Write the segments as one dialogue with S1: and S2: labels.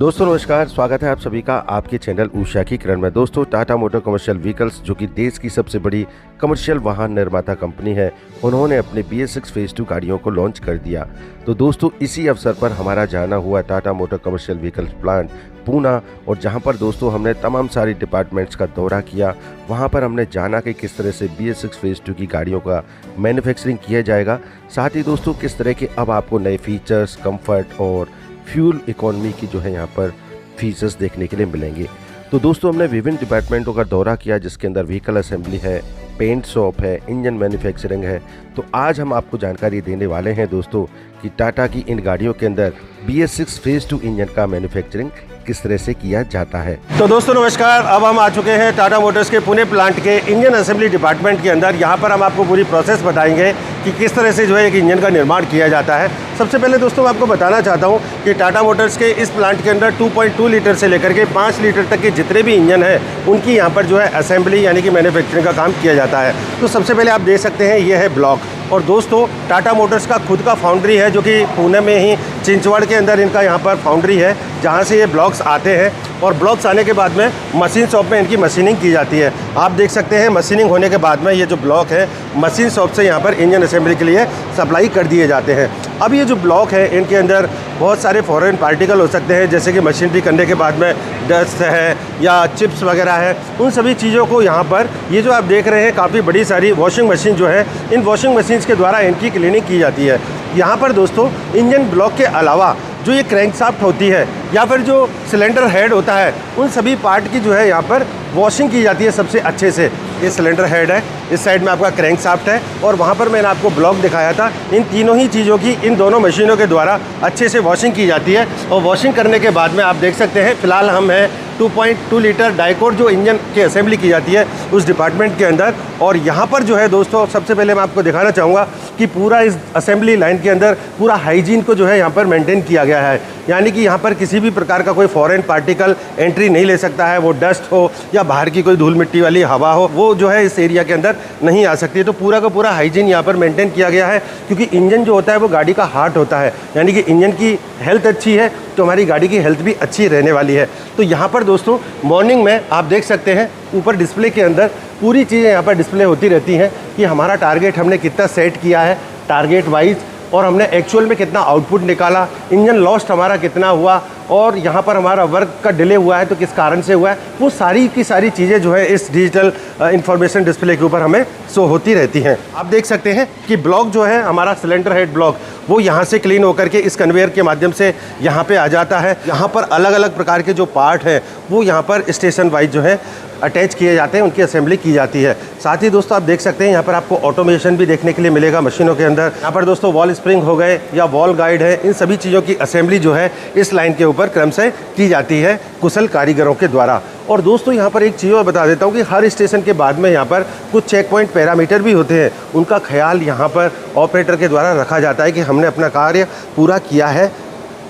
S1: दोस्तों नमस्कार, स्वागत है आप सभी का आपके चैनल उषा की किरण में। दोस्तों टाटा मोटर कमर्शियल व्हीकल्स जो कि देश की सबसे बड़ी कमर्शियल वाहन निर्माता कंपनी है, उन्होंने अपने BS6 फेज 2 गाड़ियों को लॉन्च कर दिया। तो दोस्तों इसी अवसर पर हमारा जाना हुआ Tata motor commercial vehicles plant Poona, और जहां पर दोस्तों हमने तमाम सारी डिपार्टमेंट्स का दौरा किया। वहां पर हमने जाना कि किस तरह से BS6 फेज 2 की गाड़ियों का मैन्युफैक्चरिंग किया जाएगा, साथ ही दोस्तों किस तरह के अब आपको नए फीचर्स, कंफर्ट और फ्यूल इकोनॉमी की जो है यहाँ पर फीचर्स देखने के लिए मिलेंगे। तो दोस्तों हमने विभिन्न डिपार्टमेंटों का दौरा किया, जिसके अंदर व्हीकल असेंबली है, पेंट शॉप है, इंजन मैन्युफैक्चरिंग है। तो आज हम आपको जानकारी देने वाले हैं दोस्तों कि टाटा की इन गाड़ियों के अंदर BS6 फेज 2 इंजन का मैन्युफैक्चरिंग किस तरह से किया जाता है।
S2: तो दोस्तों नमस्कार, अब हम आ चुके हैं टाटा मोटर्स के पुणे प्लांट के इंजन असेंबली डिपार्टमेंट के अंदर। यहाँ पर हम आपको पूरी प्रोसेस बताएंगे कि किस तरह से जो है एक इंजन का निर्माण किया जाता है। सबसे पहले दोस्तों मैं आपको बताना चाहता हूँ कि टाटा मोटर्स के इस प्लांट के अंदर 2.2 लीटर से लेकर के 5 लीटर तक के जितने भी इंजन हैं, उनकी यहाँ पर जो है असेंबली यानी कि मैन्युफैक्चरिंग का काम किया जाता है। तो सबसे पहले आप देख सकते हैं ये है ब्लॉक, और दोस्तों टाटा मोटर्स का खुद का फाउंड्री है जो कि पुणे में ही चिंचवड़ के अंदर इनका यहाँ पर फाउंड्री है, जहाँ से ये ब्लॉक्स आते हैं। और ब्लॉक्स आने के बाद में मशीन शॉप में इनकी मशीनिंग की जाती है। आप देख सकते हैं मशीनिंग होने के बाद में ये जो ब्लॉक है मशीन शॉप से यहाँ पर इंजन असेंबली के लिए सप्लाई कर दिए जाते हैं। अब ये जो ब्लॉक है इनके अंदर बहुत सारे फॉरेन पार्टिकल हो सकते हैं, जैसे कि मशीनरी करने के बाद में डस्ट है या चिप्स वगैरह है, उन सभी चीज़ों को यहाँ पर ये जो आप देख रहे हैं काफ़ी बड़ी सारी वॉशिंग मशीन जो है, इन वॉशिंग मशीन्स के द्वारा इनकी क्लीनिंग की जाती है। यहाँ पर दोस्तों इंजन ब्लॉक के अलावा जो ये क्रैंकशाफ्ट होती है या फिर जो सिलेंडर हेड होता है, उन सभी पार्ट की जो है यहाँ पर वॉशिंग की जाती है सबसे अच्छे से। ये सिलेंडर हेड है, इस साइड में आपका क्रैंकशाफ्ट है, और वहाँ पर मैंने आपको ब्लॉक दिखाया था। इन तीनों ही चीज़ों की इन दोनों मशीनों के द्वारा अच्छे से वॉशिंग की जाती है। और वॉशिंग करने के बाद में आप देख सकते हैं फिलहाल हम हैं 2.2 लीटर डाइकोर जो इंजन की असेंबली की जाती है उस डिपार्टमेंट के अंदर। और यहाँ पर जो है दोस्तों सबसे पहले मैं आपको दिखाना चाहूँगा कि पूरा इस असेंबली लाइन के अंदर पूरा हाइजीन को जो है यहाँ पर मेंटेन किया गया है, यानी कि यहाँ पर किसी भी प्रकार का कोई फॉरेन पार्टिकल एंट्री नहीं ले सकता है। वो डस्ट हो या बाहर की कोई धूल मिट्टी वाली हवा हो, वो जो है इस एरिया के अंदर नहीं आ सकती। तो पूरा का पूरा हाइजीन यहाँ पर मेंटेन किया गया है, क्योंकि इंजन जो होता है वो गाड़ी का हार्ट होता है, यानी कि इंजन की हेल्थ अच्छी है तो हमारी गाड़ी की हेल्थ भी अच्छी रहने वाली है। तो यहाँ पर दोस्तों मॉर्निंग में आप देख सकते हैं ऊपर डिस्प्ले के अंदर पूरी चीज़ें यहाँ पर डिस्प्ले होती रहती हैं कि हमारा टारगेट हमने कितना सेट किया है टारगेट वाइज, और हमने एक्चुअल में कितना आउटपुट निकाला, इंजन लॉस्ट हमारा कितना हुआ, और यहाँ पर हमारा वर्क का डिले हुआ है तो किस कारण से हुआ है, वो सारी की सारी चीज़ें जो है इस डिजिटल इंफॉर्मेशन डिस्प्ले के ऊपर हमें शो होती रहती हैं। आप देख सकते हैं कि ब्लॉक जो है हमारा सिलेंडर हेड ब्लॉक, वो यहाँ से क्लीन होकर के इस कन्वेयर के माध्यम से यहाँ पे आ जाता है। यहाँ पर अलग अलग प्रकार के जो पार्ट हैं वो यहाँ पर स्टेशन वाइज जो है अटैच किए जाते हैं, उनकी असेंबली की जाती है। साथ ही दोस्तों आप देख सकते हैं यहाँ पर आपको ऑटोमेशन भी देखने के लिए मिलेगा मशीनों के अंदर। यहाँ पर दोस्तों वॉल स्प्रिंग हो गए या वॉल गाइड है, इन सभी चीज़ों की असेंबली जो है इस लाइन के ऊपर क्रमशः की जाती है कुशल कारीगरों के द्वारा। और दोस्तों यहाँ पर एक चीज़ और बता देता हूँ कि हर स्टेशन के बाद में यहाँ पर कुछ चेक पॉइंट पैरामीटर भी होते हैं, उनका ख्याल यहाँ पर ऑपरेटर के द्वारा रखा जाता है कि हमने अपना कार्य पूरा किया है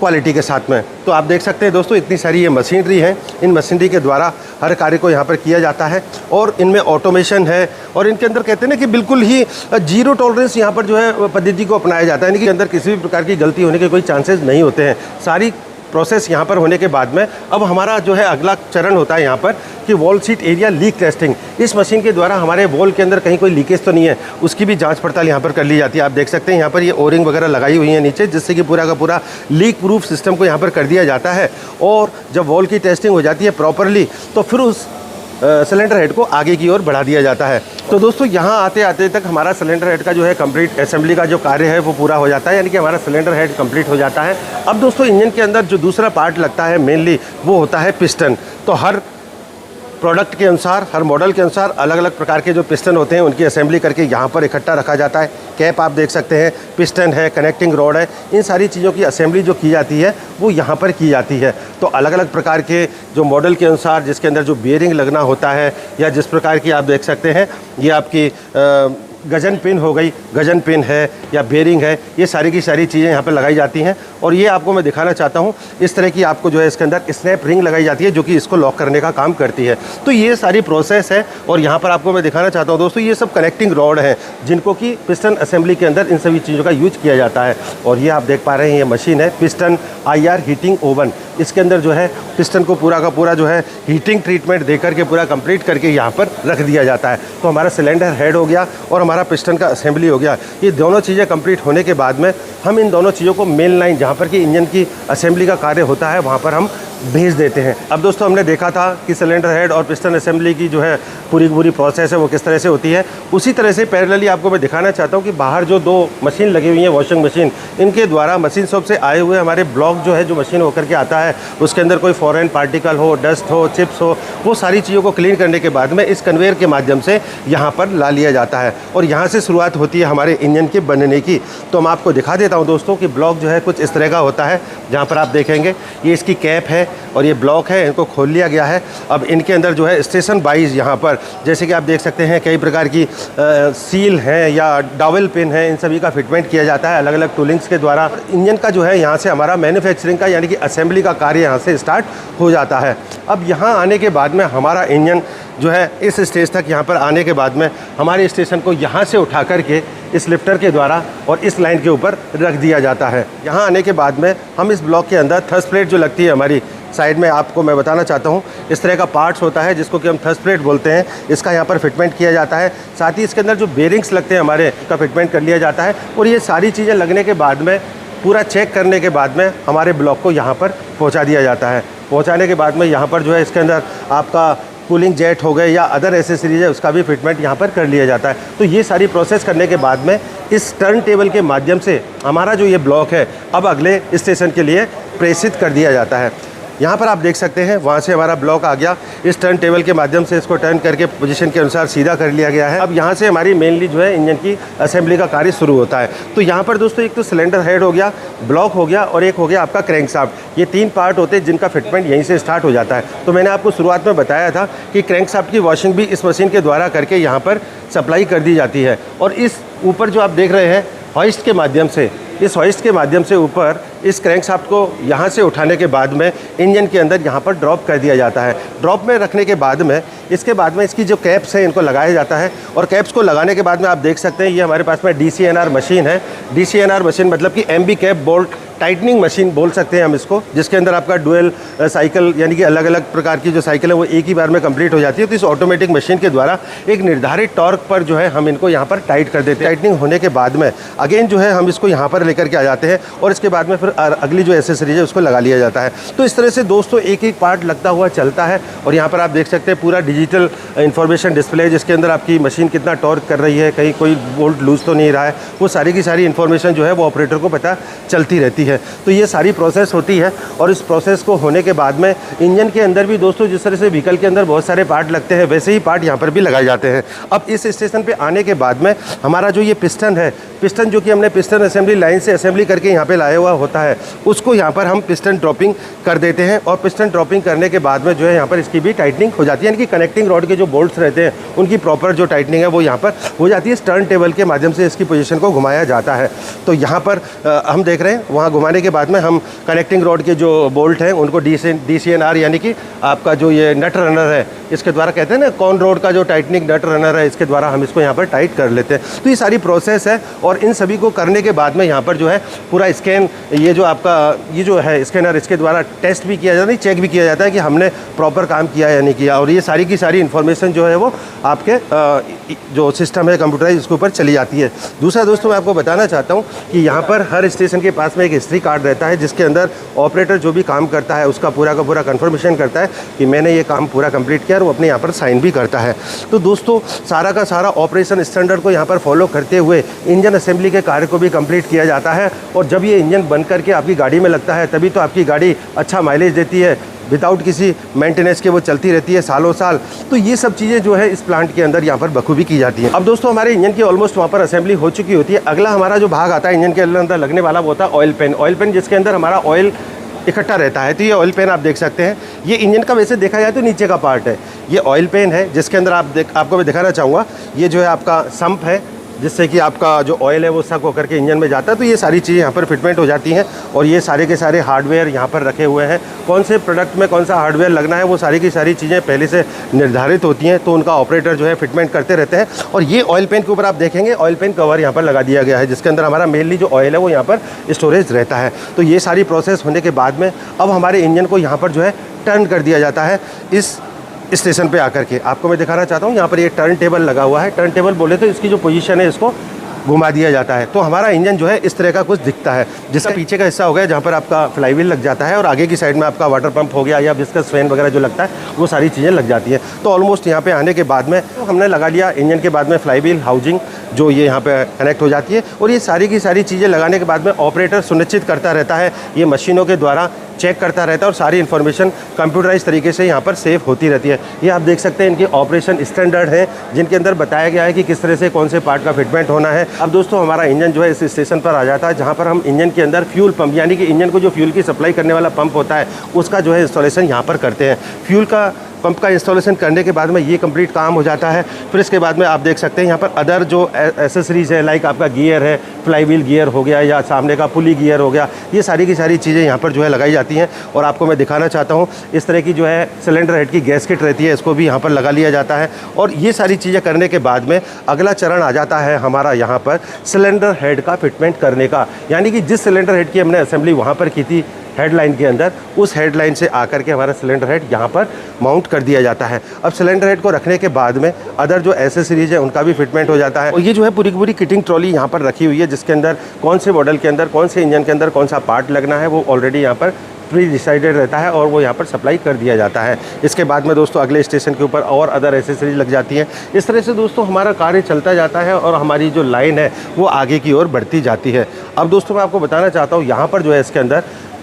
S2: क्वालिटी के साथ में। तो आप देख सकते हैं दोस्तों इतनी सारी ये मशीनरी है, इन मशीनरी के द्वारा हर कार्य को यहाँ पर किया जाता है, और इनमें ऑटोमेशन है, और इनके अंदर कहते हैं ना कि बिल्कुल ही जीरो टॉलरेंस यहाँ पर जो है पद्धति को अपनाया जाता है, यानी कि अंदर किसी भी प्रकार की गलती होने के कोई चांसेस नहीं होते हैं। सारी प्रोसेस यहाँ पर होने के बाद में अब हमारा जो है अगला चरण होता है यहाँ पर कि wall seat area leak testing. इस मशीन के द्वारा हमारे वॉल के अंदर कहीं कोई लीकेज तो नहीं है, उसकी भी जांच पड़ताल यहाँ पर कर ली जाती है। आप देख सकते हैं यहाँ पर ये ओरिंग वगैरह लगाई हुई है नीचे, जिससे कि पूरा का पूरा लीक प्रूफ सिस्टम को यहाँ पर कर दिया जाता है। और जब वॉल की टेस्टिंग हो जाती है प्रॉपरली, तो फिर उस सिलेंडर हेड को आगे की ओर बढ़ा दिया जाता है। तो दोस्तों यहाँ आते आते तक हमारा सिलेंडर हेड का जो है कंप्लीट असेंबली का जो कार्य है वो पूरा हो जाता है, यानी कि हमारा सिलेंडर हेड कंप्लीट हो जाता है। अब दोस्तों इंजन के अंदर जो दूसरा पार्ट लगता है मेनली वो होता है पिस्टन। तो हर प्रोडक्ट के अनुसार, हर मॉडल के अनुसार अलग अलग प्रकार के जो पिस्टन होते हैं उनकी असेंबली करके यहाँ पर इकट्ठा रखा जाता है। कैप आप देख सकते हैं, पिस्टन है, कनेक्टिंग रॉड है, इन सारी चीज़ों की असेंबली जो की जाती है वो यहाँ पर की जाती है। तो अलग अलग प्रकार के जो मॉडल के अनुसार जिसके अंदर जो बियरिंग लगना होता है, या जिस प्रकार की आप देख सकते हैं ये आपकी गजन पिन हो गई, गजन पिन है या बेरिंग है, ये सारी की सारी चीज़ें यहाँ पर लगाई जाती हैं। और ये आपको मैं दिखाना चाहता हूँ, इस तरह की आपको जो है इसके अंदर स्नैप रिंग लगाई जाती है जो कि इसको लॉक करने का काम करती है। तो ये सारी प्रोसेस है। और यहाँ पर आपको मैं दिखाना चाहता हूँ दोस्तों, ये सब कनेक्टिंग रॉड हैं जिनको कि पिस्टन असेंबली के अंदर इन सभी चीज़ों का यूज किया जाता है। और ये आप देख पा रहे हैं, ये मशीन है पिस्टन IR हीटिंग ओवन। इसके अंदर जो है पिस्टन को पूरा का पूरा जो है हीटिंग ट्रीटमेंट देकर के पूरा कंप्लीट करके यहाँ पर रख दिया जाता है। तो हमारा सिलेंडर हेड हो गया और हमारा पिस्टन का असेंबली हो गया। ये दोनों चीज़ें कंप्लीट होने के बाद में हम इन दोनों चीज़ों को मेन लाइन जहाँ पर कि इंजन की असेंबली का कार्य होता है वहाँ पर हम भेज देते हैं। अब दोस्तों हमने देखा था कि सिलेंडर हेड और पिस्टन असेंबली की जो है पूरी प्रोसेस है वो किस तरह से होती है। उसी तरह से पैरेलली आपको मैं दिखाना चाहता हूँ कि बाहर जो 2 मशीन लगी हुई हैं, वॉशिंग मशीन, इनके द्वारा मशीन शॉप से आए हुए हमारे ब्लॉक जो है जो मशीन होकर के आता है, उसके अंदर कोई फॉरेन पार्टिकल हो, डस्ट हो, चिप्स हो, वो सारी चीज़ों को क्लीन करने के बाद में इस कन्वेयर के माध्यम से यहाँ पर ला लिया जाता है। और यहाँ से शुरुआत होती है हमारे इंजन के बनने की। तो मैं आपको दिखा देता हूँ दोस्तों कि ब्लॉक जो है कुछ इस तरह का होता है। जहाँ पर आप देखेंगे ये इसकी कैप है और ये ब्लॉक है, इनको खोल लिया गया है। अब इनके अंदर जो है स्टेशन वाइज यहाँ पर जैसे कि आप देख सकते हैं कई प्रकार की सील है या डॉवेल पिन है, इन सभी का फिटमेंट किया जाता है अलग अलग टूलिंग्स के द्वारा। इंजन का जो है यहाँ से हमारा मैन्युफैक्चरिंग का यानी कि असेंबली का कार्य यहाँ से स्टार्ट हो जाता है। अब यहाँ आने के बाद में हमारा इंजन जो है इस स्टेज तक यहाँ पर आने के बाद में हमारे स्टेशन को यहाँ से उठा करके इस लिफ्टर के द्वारा और इस लाइन के ऊपर रख दिया जाता है। यहाँ आने के बाद में हम इस ब्लॉक के अंदर थर्स्ट प्लेट जो लगती है हमारी साइड में, आपको मैं बताना चाहता हूँ इस तरह का पार्ट्स होता है जिसको कि हम थर्स्ट प्लेट बोलते हैं। इसका यहाँ पर फिटमेंट किया जाता है। साथ ही इसके अंदर जो बेरिंग्स लगते हैं हमारे, का फिटमेंट कर लिया जाता है। और ये सारी चीज़ें लगने के बाद में पूरा चेक करने के बाद में हमारे ब्लॉक को यहाँ पर पहुँचा दिया जाता है। पहुँचाने के बाद में यहाँ पर जो है इसके अंदर आपका कूलिंग जेट हो गए या अदर एसेसरीज है उसका भी फिटमेंट यहाँ पर कर लिया जाता है। तो ये सारी प्रोसेस करने के बाद में इस टर्न टेबल के माध्यम से हमारा जो ये ब्लॉक है अब अगले स्टेशन के लिए प्रेषित कर दिया जाता है। यहाँ पर आप देख सकते हैं वहाँ से हमारा ब्लॉक आ गया, इस टर्न टेबल के माध्यम से इसको टर्न करके पोजीशन के अनुसार सीधा कर लिया गया है। अब यहाँ से हमारी मेनली जो है इंजन की असेंबली का कार्य शुरू होता है। तो यहाँ पर दोस्तों एक तो सिलेंडर हेड हो गया, ब्लॉक हो गया और एक हो गया आपका क्रैंकशाफ्ट। ये 3 पार्ट होते हैं जिनका फिटमेंट यहीं से स्टार्ट हो जाता है। तो मैंने आपको शुरुआत में बताया था कि क्रैंकशाफ्ट की वॉशिंग भी इस मशीन के द्वारा करके यहाँ पर सप्लाई कर दी जाती है। और इस ऊपर जो आप देख रहे हैं हॉइस्ट के माध्यम से, इस हॉइस्ट के माध्यम से ऊपर इस क्रैंकशाफ्ट को यहाँ से उठाने के बाद में इंजन के अंदर यहाँ पर ड्रॉप कर दिया जाता है। ड्रॉप में रखने के बाद में इसके बाद में इसकी जो कैप्स हैं इनको लगाया जाता है। और कैप्स को लगाने के बाद में आप देख सकते हैं ये हमारे पास में DCNR मशीन है। DCNR मशीन मतलब कि MB cap bolt tightening machine बोल सकते हैं हम इसको, जिसके अंदर आपका डुअल साइकिल यानी कि अलग अलग प्रकार की जो साइकिल है वो एक ही बार में कंप्लीट हो जाती है। तो इस ऑटोमेटिक मशीन के द्वारा एक निर्धारित टॉर्क पर जो है हम इनको यहाँ पर टाइट कर देते हैं। टाइटनिंग होने के बाद में अगेन जो है हम इसको यहाँ पर लेकर के आ जाते हैं और इसके बाद में फिर अगली जो एसेसरीज है उसको लगा लिया जाता है। तो इस तरह से दोस्तों एक एक पार्ट लगता हुआ चलता है। और यहाँ पर आप देख सकते हैं पूरा डिजिटल इन्फॉर्मेशन डिस्प्ले, जिसके अंदर आपकी मशीन कितना टॉर्क कर रही है, कहीं कोई बोल्ट लूज तो नहीं रहा है, वो सारी की सारी इन्फॉर्मेशन जो है वो ऑपरेटर को पता चलती रहती है। तो ये सारी प्रोसेस होती है। और इस प्रोसेस को होने के बाद में इंजन के अंदर भी दोस्तों जिस तरह से व्हीकल के अंदर बहुत सारे पार्ट लगते हैं वैसे ही पार्ट यहाँ पर भी लगाए जाते हैं। अब इस स्टेशन पे आने के बाद में हमारा जो ये पिस्टन है, पिस्टन जो कि हमने पिस्टन असेंबली लाइन से असेंबली करके यहाँ पे लाया हुआ होता है, उसको यहाँ पर हम पिस्टन ड्रॉपिंग कर देते हैं। और पिस्टन ड्रॉपिंग करने के बाद में जो है यहाँ पर इसकी भी टाइटनिंग हो जाती है, यानी कि कनेक्टिंग रॉड के जो बोल्ट्स रहते हैं उनकी प्रॉपर जो टाइटनिंग है वो यहाँ पर हो जाती है। टर्न टेबल के माध्यम से इसकी पोजीशन को घुमाया जाता है। तो यहाँ पर हम देख रहे हैं वहाँ घुमाने के बाद में हम कनेक्टिंग रॉड के जो बोल्ट हैं उनको DCNR यानी कि आपका जो ये नट रनर है इसके द्वारा, कहते हैं ना कॉन रोड का जो टाइटनिंग नट रनर है, इसके द्वारा हम इसको यहाँ पर टाइट कर लेते हैं। तो ये सारी प्रोसेस है। और इन सभी को करने के बाद में यहाँ पर जो है पूरा स्कैन, ये जो आपका ये जो है स्कैनर, इसके द्वारा टेस्ट भी किया जाता है, चेक भी किया जाता है कि हमने प्रॉपर काम किया या नहीं किया। और ये सारी की सारी इन्फॉर्मेशन जो है वो आपके जो सिस्टम है कंप्यूटराइज उसके ऊपर चली जाती है। दूसरा दोस्तों मैं आपको बताना चाहता हूँ कि यहाँ पर हर स्टेशन के पास में एक हिस्ट्री कार्ड रहता है, जिसके अंदर ऑपरेटर जो भी काम करता है उसका पूरा का पूरा कंफर्मेशन करता है कि मैंने ये काम पूरा कंप्लीट किया और वो अपने यहाँ पर साइन भी करता है। तो दोस्तों सारा का सारा ऑपरेशन स्टैंडर्ड को यहाँ पर फॉलो करते हुए इंजन असेंबली के कार्य को भी कंप्लीट किया जाता है। और जब ये इंजन बन करके आपकी गाड़ी में लगता है तभी तो आपकी गाड़ी अच्छा माइलेज देती है, विदाउट किसी मेंटेनेंस के वो चलती रहती है सालों साल। तो ये सब चीज़ें जो है इस प्लांट के अंदर यहाँ पर बखूबी की जाती हैं। अब दोस्तों हमारे इंजन की ऑलमोस्ट वहाँ पर असेंबली हो चुकी होती है। अगला हमारा जो भाग आता है इंजन के अंदर लगने वाला वो होता है ऑयल पेन। ऑयल पेन जिसके अंदर हमारा ऑयल इकट्ठा रहता है। तो ये ऑयल पेन आप देख सकते हैं, ये इंजन का वैसे देखा जाए तो नीचे का पार्ट है। ये ऑयल पेन है जिसके अंदर आपको मैं दिखाना चाहूँगा, ये जो है आपका सम्प है, जिससे कि आपका जो ऑयल है वो सक होकर के इंजन में जाता है। तो ये सारी चीज़ें यहाँ पर फिटमेंट हो जाती हैं और ये सारे के सारे हार्डवेयर यहाँ पर रखे हुए हैं। कौन से प्रोडक्ट में कौन सा हार्डवेयर लगना है वो सारी की सारी चीज़ें पहले से निर्धारित होती हैं, तो उनका ऑपरेटर जो है फिटमेंट करते रहते हैं। और ये ऑयल पेन के ऊपर आप देखेंगे ऑयल पेन कवर यहाँ पर लगा दिया गया है, जिसके अंदर हमारा मेनली जो ऑयल है वो यहाँ पर स्टोरेज रहता है। तो ये सारी प्रोसेस होने के बाद में अब हमारे इंजन को यहाँ पर जो है टर्न कर दिया जाता है। इस स्टेशन पे आकर के आपको मैं दिखाना चाहता हूँ, यहाँ पर ये टर्न टेबल लगा हुआ है। टर्न टेबल बोले तो इसकी जो पोजीशन है इसको घुमा दिया जाता है, तो हमारा इंजन जो है इस तरह का कुछ दिखता है, जिसका पीछे का हिस्सा हो गया जहाँ पर आपका फ्लाईव्हील लग जाता है और आगे की साइड में आपका वाटर पंप हो गया या विस्कस फैन वगैरह जो लगता है वो सारी चीज़ें लग जाती हैं। तो ऑलमोस्ट यहाँ पे आने के बाद में तो हमने लगा लिया इंजन के बाद में फ्लाईव्हील हाउसिंग जो ये यहाँ पे कनेक्ट हो जाती है। और ये सारी की सारी चीज़ें लगाने के बाद में ऑपरेटर सुनिश्चित करता रहता है, ये मशीनों के द्वारा चेक करता रहता है और सारी इन्फॉर्मेशन कंप्यूटराइज तरीके से यहाँ पर सेव होती रहती है। ये आप देख सकते हैं इनके ऑपरेशन स्टैंडर्ड हैं, जिनके अंदर बताया गया है कि किस तरह से कौन से पार्ट का फिटमेंट होना है। अब दोस्तों हमारा इंजन जो है इस स्टेशन पर आ जाता है, जहाँ पर हम इंजन के अंदर फ्यूल पंप यानी कि इंजन को जो फ्यूल की सप्लाई करने वाला पंप होता है उसका जो है इंस्टॉलेशन यहाँ पर करते हैं। फ्यूल का पंप का इंस्टॉलेशन करने के बाद में ये कंप्लीट काम हो जाता है। फिर इसके बाद में आप देख सकते हैं यहाँ पर अदर जो एसेसरीज़ है, लाइक आपका गियर है, फ्लाईव्हील गियर हो गया या सामने का पुली गियर हो गया, ये सारी की सारी चीज़ें यहाँ पर जो है लगाई जाती हैं। और आपको मैं दिखाना चाहता हूँ इस तरह की जो है सिलेंडर हेड की गैसकेट रहती है, इसको भी यहाँ पर लगा लिया जाता है। और ये सारी चीज़ें करने के बाद में अगला चरण आ जाता है हमारा यहाँ पर सिलेंडर हेड का फिटमेंट करने का, यानी कि जिस सिलेंडर हेड की हमने असेंबली वहाँ पर की थी हेडलाइन के अंदर, उस हेडलाइन से आकर के हमारा सिलेंडर हेड यहाँ पर माउंट कर दिया जाता है। अब सिलेंडर हेड को रखने के बाद में अदर जो एसेसरीज है उनका भी फिटमेंट हो जाता है। और ये जो है पूरी की पूरी किटिंग ट्रॉली यहाँ पर रखी हुई है, जिसके अंदर कौन से मॉडल के अंदर कौन से इंजन के अंदर कौन सा पार्ट लगना है वो ऑलरेडी यहाँ पर प्री डिसाइडेड रहता है और वो यहाँ पर सप्लाई कर दिया जाता है। इसके बाद में दोस्तों अगले स्टेशन के ऊपर और अदर एसेसरीज लग जाती हैं। इस तरह से दोस्तों हमारा कार्य चलता जाता है और हमारी जो लाइन है वो आगे की ओर बढ़ती जाती है। अब दोस्तों मैं आपको बताना चाहता हूँ यहाँ पर जो है इसके अंदर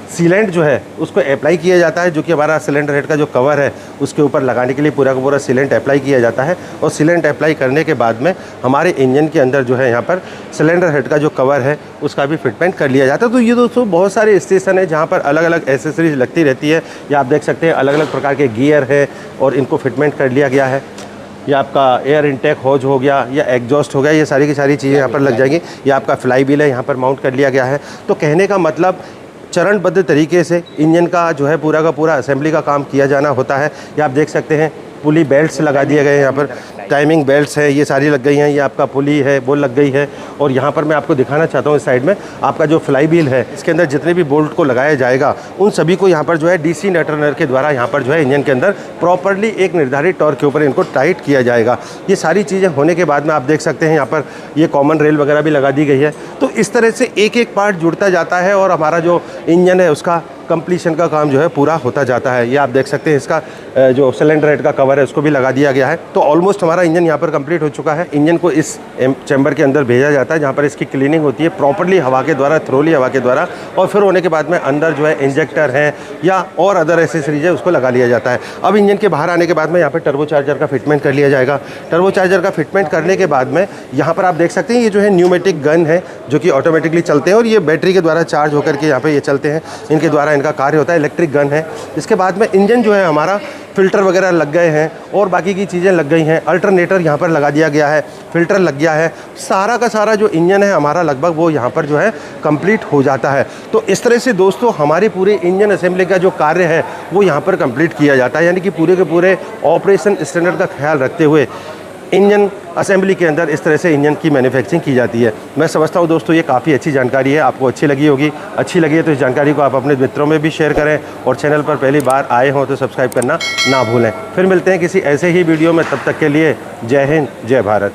S2: सीलेंट जो है उसको अप्लाई किया जाता है, जो कि हमारा सिलेंडर हेड का जो कवर है उसके ऊपर लगाने के लिए पूरा का पूरा सीलेंट अप्लाई किया जाता है। और सीलेंट अप्लाई करने के बाद में हमारे इंजन के अंदर जो है यहाँ पर सिलेंडर हेड का जो कवर है उसका भी फिटमेंट कर लिया जाता है। तो ये दोस्तों बहुत सारे स्टेशन है जहाँ पर अलग अलग एसेसरीज लगती रहती है। ये आप देख सकते हैं अलग अलग प्रकार के गियर है और इनको फिटमेंट कर लिया गया है। या आपका एयर इनटेक होज हो गया या एग्जॉस्ट हो गया, ये सारी की सारी चीज़ें यहाँ पर लग जाएंगी। या आपका फ्लाईव्हील है यहाँ पर माउंट कर लिया गया है। तो कहने का मतलब चरणबद्ध तरीके से इंजन का जो है पूरा का पूरा असेंबली का काम किया जाना होता है। ये आप देख सकते हैं पुली बेल्ट्स लगा दिए गए हैं, यहाँ पर टाइमिंग बेल्ट्स है, ये सारी लग गई हैं। ये आपका पुली है वो लग गई है। और यहाँ पर मैं आपको दिखाना चाहता हूँ इस साइड में आपका जो फ्लाईव्हील है इसके अंदर जितने भी बोल्ट को लगाया जाएगा उन सभी को यहाँ पर जो है डीसी नट टर्नर के द्वारा यहाँ पर जो है इंजन के अंदर प्रॉपरली एक निर्धारित टॉर्क के ऊपर इनको टाइट किया जाएगा। ये सारी चीज़ें होने के बाद में आप देख सकते हैं यहाँ पर ये कॉमन रेल वगैरह भी लगा दी गई है। तो इस तरह से एक एक पार्ट जुड़ता जाता है और हमारा जो इंजन है उसका कंप्लीशन का काम जो है पूरा होता जाता है। ये आप देख सकते हैं इसका जो सिलेंडर हेड का कवर है उसको भी लगा दिया गया है। तो ऑलमोस्ट हमारा इंजन यहाँ पर कंप्लीट हो चुका है। इंजन को इस चैम्बर के अंदर भेजा जाता है जहाँ पर इसकी क्लीनिंग होती है प्रॉपरली हवा के द्वारा, थ्रोली हवा के द्वारा। और फिर होने के बाद में अंदर जो है इंजेक्टर है या और अदर एसेसरीज है उसको लगा लिया जाता है। अब इंजन के बाहर आने के बाद में यहाँ पर टर्बो चार्जर का फिटमेंट कर लिया जाएगा। टर्बो चार्जर का फिटमेंट करने के बाद में यहाँ पर आप देख सकते हैं ये जो है न्यूमेटिक गन है जो कि ऑटोमेटिकली चलते हैं और ये बैटरी के द्वारा चार्ज होकर के यहाँ पे ये चलते हैं। इनके द्वारा इनका कार्य होता है, इलेक्ट्रिक गन है। इसके बाद में इंजन जो है हमारा फ़िल्टर वगैरह लग गए हैं और बाकी की चीज़ें लग गई हैं। अल्टरनेटर यहाँ पर लगा दिया गया है, फ़िल्टर लग गया है। सारा का सारा जो इंजन है हमारा लगभग वो यहाँ पर जो है कंप्लीट हो जाता है। तो इस तरह से दोस्तों हमारे पूरे इंजन असेंबली का जो कार्य है वो यहाँ पर कंप्लीट किया जाता है, यानी कि पूरे के पूरे ऑपरेशन स्टैंडर्ड का ख्याल रखते हुए इंजन असेंबली के अंदर इस तरह से इंजन की मैन्युफैक्चरिंग की जाती है। मैं समझता हूँ दोस्तों ये काफ़ी अच्छी जानकारी है, आपको अच्छी लगी होगी। अच्छी लगी है तो इस जानकारी को आप अपने मित्रों में भी शेयर करें और चैनल पर पहली बार आए हों तो सब्सक्राइब करना ना भूलें। फिर मिलते हैं किसी ऐसे ही वीडियो में, तब तक के लिए जय हिंद, जय भारत।